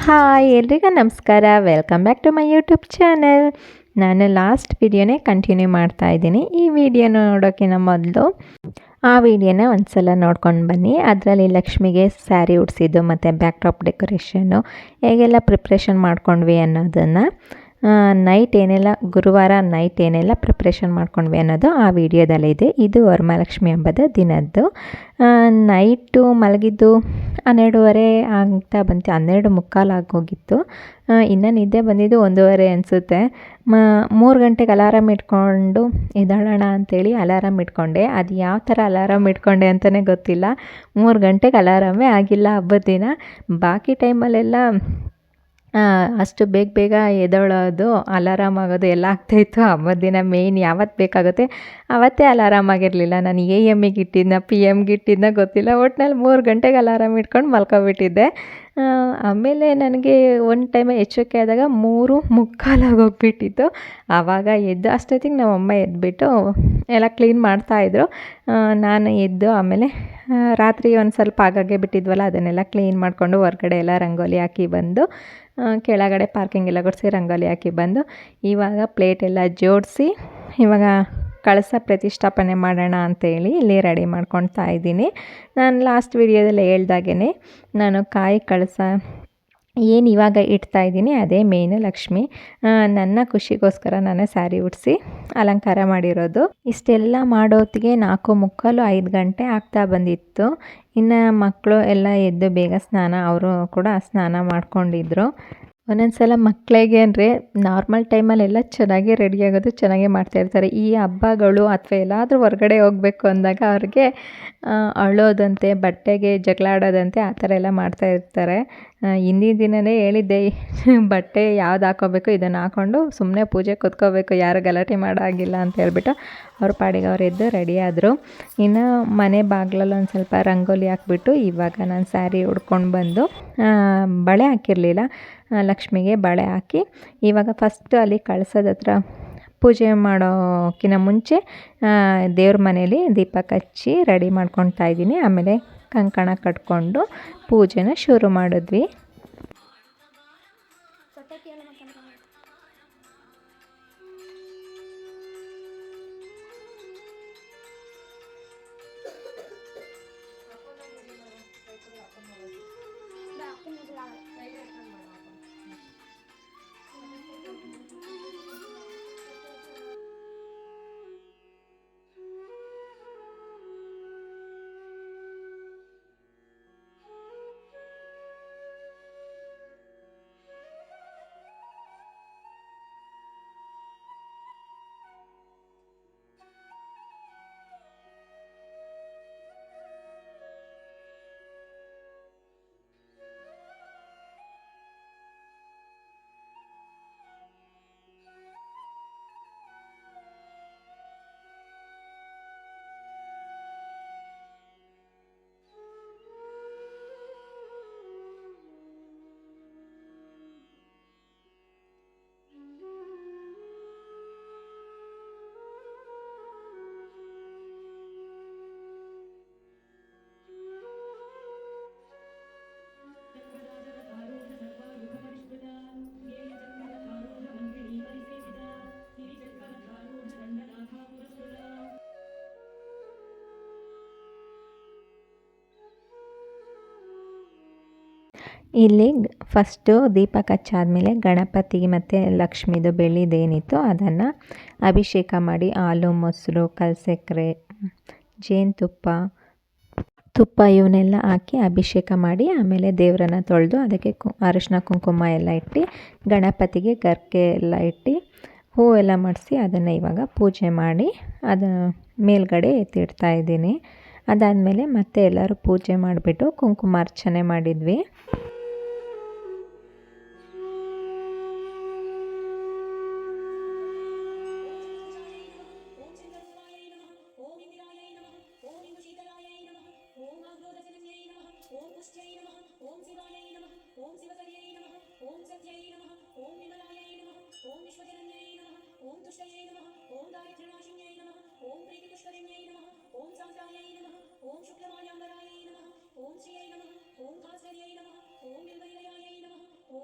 Hi ಎಲ್ರಿಗೂ ನಮಸ್ಕಾರ. Welcome back to my YouTube channel. ನಾನು ಲಾಸ್ಟ್ ವಿಡಿಯೋನೇ ಕಂಟಿನ್ಯೂ ಮಾಡ್ತಾ ಇದ್ದೀನಿ. ಈ ವಿಡಿಯೋ ನೋಡೋಕ್ಕಿಂತ ಮೊದಲು ಆ ವಿಡಿಯೋನ ಒಂದು ಸಲ ನೋಡ್ಕೊಂಡು ಬನ್ನಿ. ಅದರಲ್ಲಿ ಲಕ್ಷ್ಮಿಗೆ ಸ್ಯಾರಿ ಉಡಿಸಿದ್ದು ಮತ್ತು ಬ್ಯಾಕ್ ಡ್ರಾಪ್ ಡೆಕೋರೇಷನ್ನು ಹೇಗೆಲ್ಲ ಪ್ರಿಪ್ರೇಷನ್ ಮಾಡ್ಕೊಂಡ್ವಿ ಅನ್ನೋದನ್ನು ನೈಟ್ ಏನೆಲ್ಲ ಗುರುವಾರ ನೈಟ್ ಏನೆಲ್ಲ ಪ್ರಿಪ್ರೇಷನ್ ಮಾಡ್ಕೊಂಡ್ವಿ ಅನ್ನೋದು ಆ ವಿಡಿಯೋದಲ್ಲಿದೆ. ಇದು ವರಮಹಾಲಕ್ಷ್ಮಿ ಹಬ್ಬದ ದಿನದ್ದು. ನೈಟು ಮಲಗಿದ್ದು 12:30 ಆಗ್ತಾ ಬಂತು, 12:45 ಆಗೋಗಿತ್ತು. ಇನ್ನು ನಿದ್ದೆ ಬಂದಿದ್ದು 1:30 ಅನಿಸುತ್ತೆ. 3 ಗಂಟೆಗೆ ಅಲಾರಾಮ್ ಇಟ್ಕೊಂಡು ಎದ್ದೇಳೋಣ ಅಂಥೇಳಿ ಅಲಾರಾಮ್ ಇಟ್ಕೊಂಡೆ. ಅದು ಯಾವ ಥರ ಅಲಾರಾಮ್ ಇಟ್ಕೊಂಡೆ ಅಂತಲೇ ಗೊತ್ತಿಲ್ಲ. 3 ಗಂಟೆಗೆ ಅಲಾರಾಮೇ ಆಗಿಲ್ಲ ಹಬ್ಬದ ದಿನ. ಬಾಕಿ ಟೈಮಲ್ಲೆಲ್ಲ ಅಷ್ಟು ಬೇಗ ಎದ್ದೇಳೋದು, ಅಲಾರಾಮ್ ಆಗೋದು ಎಲ್ಲ ಆಗ್ತಾಯಿತ್ತು. ಹಬ್ಬದ ದಿನ ಮೇಯ್ನ್ ಯಾವತ್ತು ಬೇಕಾಗುತ್ತೆ ಆವತ್ತೇ ಅಲಾರಾಮ್ ಆಗಿರಲಿಲ್ಲ. ನಾನು AM-ಗೆ ಇಟ್ಟಿದ್ನ PM-ಗೆ ಇಟ್ಟಿದ್ನ ಗೊತ್ತಿಲ್ಲ. ಒಟ್ನಲ್ಲಿ 3 ಗಂಟೆಗೆ ಅಲಾರಾಮ್ ಇಟ್ಕೊಂಡು ಮಲ್ಕೊಬಿಟ್ಟಿದ್ದೆ. ಆಮೇಲೆ ನನಗೆ ಒಂದು ಟೈಮ್ ಎಚ್ಚರಿಕೆ ಆದಾಗ 3:45 ಆಗೋಗ್ಬಿಟ್ಟಿತ್ತು. ಆವಾಗ ಎದ್ದು ಅಷ್ಟೊತ್ತಿಗೆ ನಮ್ಮಮ್ಮ ಎದ್ದುಬಿಟ್ಟು ಎಲ್ಲ ಕ್ಲೀನ್ ಮಾಡ್ತಾಯಿದ್ರು. ನಾನು ಎದ್ದು ಆಮೇಲೆ ರಾತ್ರಿ ಒಂದು ಸ್ವಲ್ಪ ಆಗಾಗ್ಗೆ ಬಿಟ್ಟಿದ್ವಲ್ಲ ಅದನ್ನೆಲ್ಲ ಕ್ಲೀನ್ ಮಾಡಿಕೊಂಡು ಹೊರಗಡೆ ಎಲ್ಲ ರಂಗೋಲಿ ಹಾಕಿ ಬಂದು ಕೆಳಗಡೆ ಪಾರ್ಕಿಂಗ್ ಎಲ್ಲ ಗುಡಿಸಿ ರಂಗೋಲಿ ಹಾಕಿ ಬಂದು ಇವಾಗ ಪ್ಲೇಟ್ ಎಲ್ಲ ಜೋಡಿಸಿ ಇವಾಗ ಕಳಸ ಪ್ರತಿಷ್ಠಾಪನೆ ಮಾಡೋಣ ಅಂತೇಳಿ ಇಲ್ಲಿ ರೆಡಿ ಮಾಡ್ಕೊಳ್ತಾ ಇದ್ದೀನಿ. ನಾನು ಲಾಸ್ಟ್ ವಿಡಿಯೋದಲ್ಲಿ ಹೇಳ್ದಾಗೇ ನಾನು ಕಾಯಿ ಕಳಸ ಏನು ಇವಾಗ ಇಡ್ತಾಯಿದ್ದೀನಿ ಅದೇ ಮೇಯ್ನು ಲಕ್ಷ್ಮಿ. ನನ್ನ ಖುಷಿಗೋಸ್ಕರ ನಾನು ಸ್ಯಾರಿ ಉಡಿಸಿ ಅಲಂಕಾರ ಮಾಡಿರೋದು. ಇಷ್ಟೆಲ್ಲ ಮಾಡೋತ್ತಿಗೆ 4:45 5 ಗಂಟೆ ಆಗ್ತಾ ಬಂದಿತ್ತು. ಇನ್ನು ಮಕ್ಕಳು ಎಲ್ಲ ಎದ್ದು ಬೇಗ ಅವರು ಕೂಡ ಸ್ನಾನ ಮಾಡ್ಕೊಂಡಿದ್ರು. ಒಂದೊಂದು ಸಲ ಮಕ್ಕಳಿಗೆ ಅಂದರೆ ನಾರ್ಮಲ್ ಟೈಮಲ್ಲೆಲ್ಲ ಚೆನ್ನಾಗಿ ರೆಡಿ ಆಗೋದು, ಚೆನ್ನಾಗೇ ಮಾಡ್ತಾಯಿರ್ತಾರೆ. ಈ ಹಬ್ಬಗಳು ಅಥವಾ ಎಲ್ಲಾದರೂ ಹೊರಗಡೆ ಹೋಗಬೇಕು ಅಂದಾಗ ಅವ್ರಿಗೆ ಅಳೋದಂತೆ, ಬಟ್ಟೆಗೆ ಜಗಳ ಆಡೋದಂತೆ ಆ ಥರ ಎಲ್ಲ ಮಾಡ್ತಾಯಿರ್ತಾರೆ. ಹಿಂದಿನ ದಿನವೇ ಹೇಳಿದ್ದೆ ಬಟ್ಟೆ ಯಾವ್ದು ಹಾಕೋಬೇಕು ಇದನ್ನು ಹಾಕ್ಕೊಂಡು ಸುಮ್ಮನೆ ಪೂಜೆ ಕೂತ್ಕೋಬೇಕು, ಯಾರು ಗಲಾಟೆ ಮಾಡೋ ಹಾಗಿಲ್ಲ ಅಂತ ಹೇಳ್ಬಿಟ್ಟು ಅವ್ರ ಪಾಡಿಗೆ ಅವ್ರು ಎದ್ದು ರೆಡಿಯಾದರು. ಇನ್ನು ಮನೆ ಬಾಗಿಲಲ್ಲಿ ಒಂದು ಸ್ವಲ್ಪ ರಂಗೋಲಿ ಹಾಕ್ಬಿಟ್ಟು ಇವಾಗ ನಾನು ಸ್ಯಾರಿ ಉಡ್ಕೊಂಡು ಬಂದು ಬಳೆ ಹಾಕಿರಲಿಲ್ಲ, ಲಕ್ಷ್ಮಿಗೆ ಬಳೆ ಹಾಕಿ ಇವಾಗ ಫಸ್ಟು ಅಲ್ಲಿ ಕಳಸದ ಹತ್ರ ಪೂಜೆ ಮಾಡೋಕ್ಕಿಂತ ಮುಂಚೆ ದೇವ್ರ ಮನೇಲಿ ದೀಪ ಹಚ್ಚಿ ರೆಡಿ ಮಾಡ್ಕೊತಾ ಇದ್ದೀನಿ. ಆಮೇಲೆ ಕಂಕಣ ಕಟ್ಕೊಂಡು ಪೂಜೆನ ಶುರು ಮಾಡಿದ್ವಿ. ಇಲ್ಲಿ ಫಸ್ಟು ದೀಪ ಹಚ್ಚಾದ್ಮೇಲೆ ಗಣಪತಿಗೆ ಮತ್ತು ಲಕ್ಷ್ಮಿದು ಬೆಳ್ಳಿದೇನಿತ್ತು ಅದನ್ನು ಅಭಿಷೇಕ ಮಾಡಿ ಹಾಲು, ಮೊಸರು, ಕಲ್ಸಕ್ಕರೆ, ಜೇನುತುಪ್ಪ, ತುಪ್ಪ ಇವನ್ನೆಲ್ಲ ಹಾಕಿ ಅಭಿಷೇಕ ಮಾಡಿ ಆಮೇಲೆ ದೇವರನ್ನ ತೊಳೆದು ಅದಕ್ಕೆ ಅರಿಶಿನ ಕುಂಕುಮ ಎಲ್ಲ ಇಟ್ಟು ಗಣಪತಿಗೆ ಗರ್ಕೆ ಎಲ್ಲ ಇಟ್ಟು ಹೂವೆಲ್ಲ ಮಾಡಿಸಿ ಅದನ್ನು ಇವಾಗ ಪೂಜೆ ಮಾಡಿ ಅದು ಮೇಲ್ಗಡೆ ಎತ್ತಿಡ್ತಾ ಇದ್ದೀನಿ. ಅದಾದಮೇಲೆ ಮತ್ತೆ ಎಲ್ಲರೂ ಪೂಜೆ ಮಾಡಿಬಿಟ್ಟು ಕುಂಕುಮಾರ್ಚನೆ ಮಾಡಿದ್ವಿ. ओम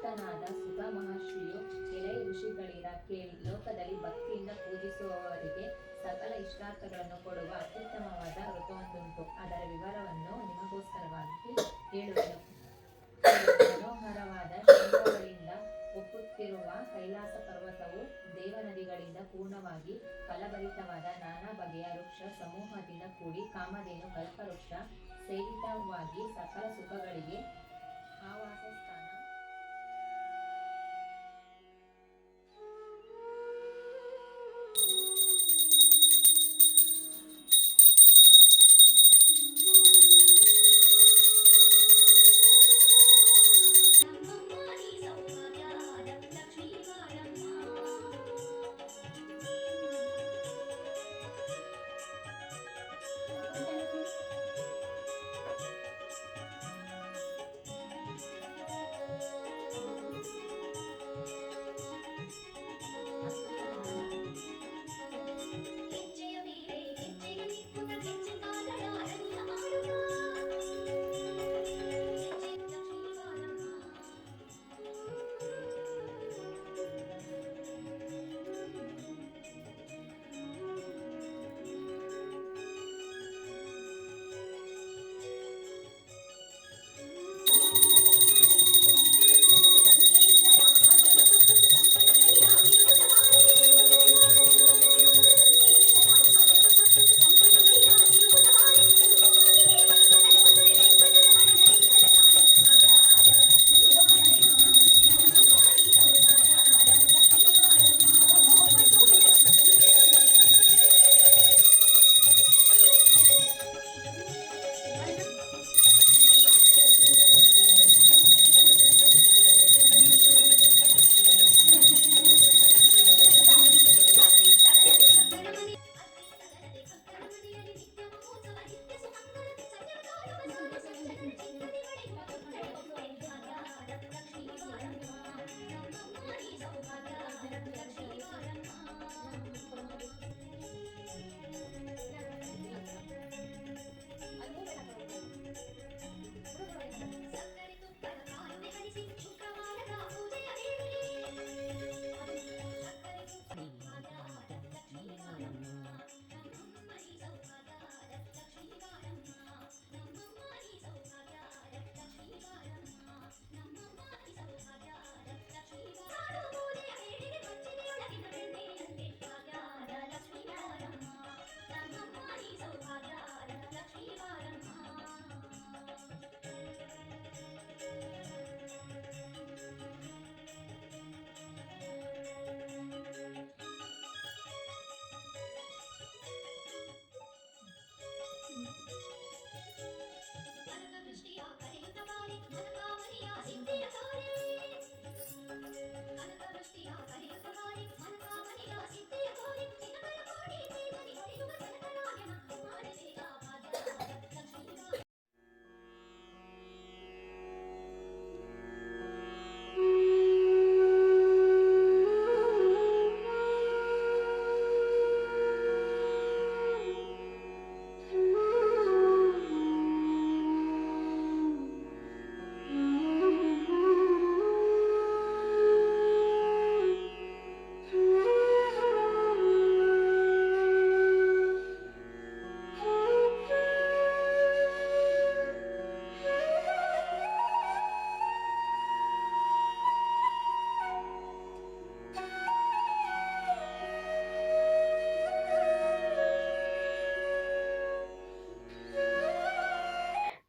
ಭಕ್ತನಾದ ಸುತ ಮಹರ್ಷಿಯು, ಎಲೈ ಋಷಿಗಳಿರ ಕೇಳಿ, ಲೋಕದಲ್ಲಿ ಭಕ್ತಿಯಿಂದ ಪೂಜಿಸುವವರಿಗೆ ಸಕಲ ಇಷ್ಟಾರ್ಥಗಳನ್ನು ಕೊಡುವ ಅತ್ಯುತ್ತಮವಾದ ವ್ರತವೊಂದುಂಟು. ಅದರ ವಿವರವನ್ನು ನಿಮಗೋಸ್ಕರವಾಗಿ ಹೇಳುವೆನು. ಮನೋಹರವಾದ ಶೃಂಗಗಳಿಂದ ಒಪ್ಪುತ್ತಿರುವ ಕೈಲಾಸ ಪರ್ವತವು ದೇವನದಿಗಳಿಂದ ಪೂರ್ಣವಾಗಿ ಫಲಭರಿತವಾದ ನಾನಾ ಬಗೆಯ ವೃಕ್ಷ ಸಮೂಹದಿಂದ ಕೂಡಿ ಕಾಮಧೇನು ಕಲ್ಪವೃಕ್ಷ ಸೇವಿತವಾಗಿ ಸಕಲ ಸುಖಗಳಿಗೆ ಆವಾಸ ಸ್ಥಾನ.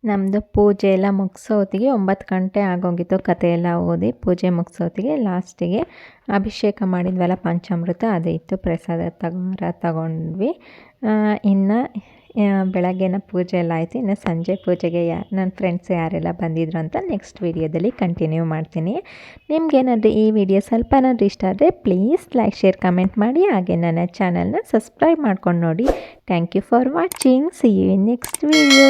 ನಮ್ಮದು ಪೂಜೆ ಎಲ್ಲ ಮುಗಿಸೋತ್ತಿಗೆ 9 ಗಂಟೆ ಆಗೋಗಿತ್ತು. ಕತೆ ಎಲ್ಲ ಓದಿ ಪೂಜೆ ಮುಗಿಸೋತ್ತಿಗೆ ಲಾಸ್ಟಿಗೆ ಅಭಿಷೇಕ ಮಾಡಿದ್ವಲ್ಲ ಪಂಚಾಮೃತ ಅದೇ ಇತ್ತು. ಪ್ರಸಾದ ತಗೊಂಡ್ವಿ. ಇನ್ನು ಬೆಳಗ್ಗೆನ ಪೂಜೆ ಎಲ್ಲ ಆಯಿತು. ಇನ್ನು ಸಂಜೆ ಪೂಜೆಗೆ ನನ್ನ ಫ್ರೆಂಡ್ಸ್ ಯಾರೆಲ್ಲ ಬಂದಿದ್ರು ಅಂತ ನೆಕ್ಸ್ಟ್ ವೀಡಿಯೋದಲ್ಲಿ ಕಂಟಿನ್ಯೂ ಮಾಡ್ತೀನಿ. ನಿಮ್ಗೇನಾದರೂ ಈ ವಿಡಿಯೋ ಸ್ವಲ್ಪನಾದ್ರೂ ಇಷ್ಟ ಆದರೆ ಪ್ಲೀಸ್ ಲೈಕ್, ಶೇರ್, ಕಮೆಂಟ್ ಮಾಡಿ. ಹಾಗೆ ನನ್ನ ಚಾನಲ್ನ ಸಬ್ಸ್ಕ್ರೈಬ್ ಮಾಡ್ಕೊಂಡು ನೋಡಿ. Thank you for watching. See you in next video.